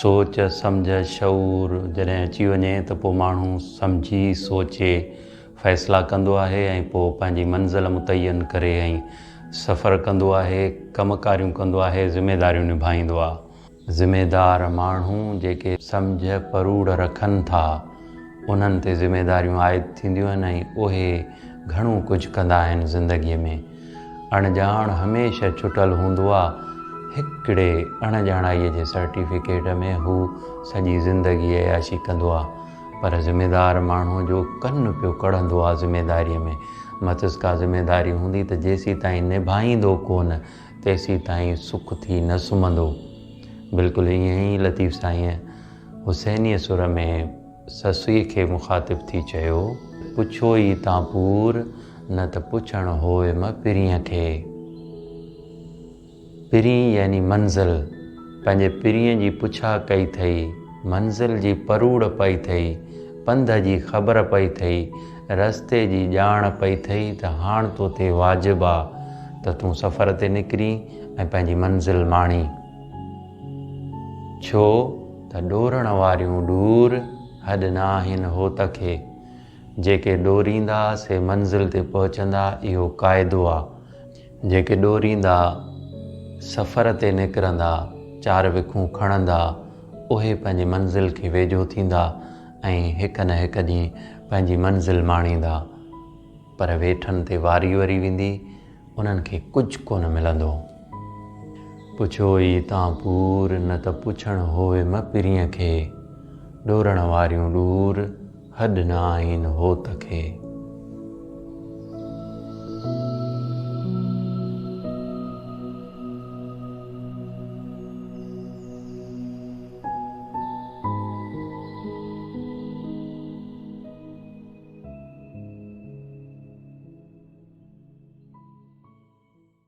सोच सम्झ शऊर जॾहिं अची वञे त पोइ माण्हू सम्झी सोचे फ़ैसिला कंदो आहे ऐं पोइ पंहिंजी मंज़िल मुतयन करे ऐं सफ़र कंदो आहे, कमकारियूं कंदो आहे, ज़िमेदारियूं निभाईंदो आहे। ज़िमेदार माण्हू जेके सम्झ परूड़ रखनि था उन्हनि ते ज़िमेदारियूं आयद थींदियूं आहिनि ऐं उहे घणो कुझु कंदा आहिनि ज़िंदगीअ में। अणॼाण हमेशह छुटल हूंदो आहे हिकिड़े अणॼाणाईअ जे सर्टिफिकेट में, हू सॼी ज़िंदगी अयाशी कंदो आहे। पर ज़िमेदार माण्हू जो कनु पियो कढ़ंदो आहे ज़िमेदारीअ में। मथसि का ज़िमेदारी हूंदी त जेसीं ताईं निभाईंदो कोन तेसीं ताईं सुख थी न सुम्हंदो। बिल्कुलु ईअं ई लतीफ़ साईं हुसैनीअ सुर में ससुई खे मुखातिब थी चयो, पुछो ई तां पूर न त पुछणु होए म पिरीअ खे। पिरी यानी मंज़िल, पंहिंजे पिरीअ जी पुछा कई अथई, मंज़िल जी परूड़ पई अथई, पंध जी ख़बर पई अथई, रस्ते जी ॼाण पई अथई त हाणे तो ते वाजिबु आहे त तूं सफ़र ते निकिरी ऐं पंहिंजी मंज़िल माणी। छो त ॾोरण वारियूं ॾूर हॾ न आहिनि होत खे। जेके ॾोरींदा से मंज़िल ते पहुचंदा, इहो क़ाइदो आहे। जेके ॾोरींदा सफ़र ते निकिरंदा, चार विखूं खणंदा, उहे पंहिंजी मंज़िल खे वेझो थींदा ऐं हिकु न हिकु ॾींहुं पंहिंजी मंज़िल माणींदा। पर वेठनि ते वारी वरी वेंदी, उन्हनि खे कुझु कोन मिलंदो। पुछो ई तां पूर न त पुछणु होए म पिरीअ खे, ॾोरण वारियूं ॾूर हॾ न आहिनि होत खे।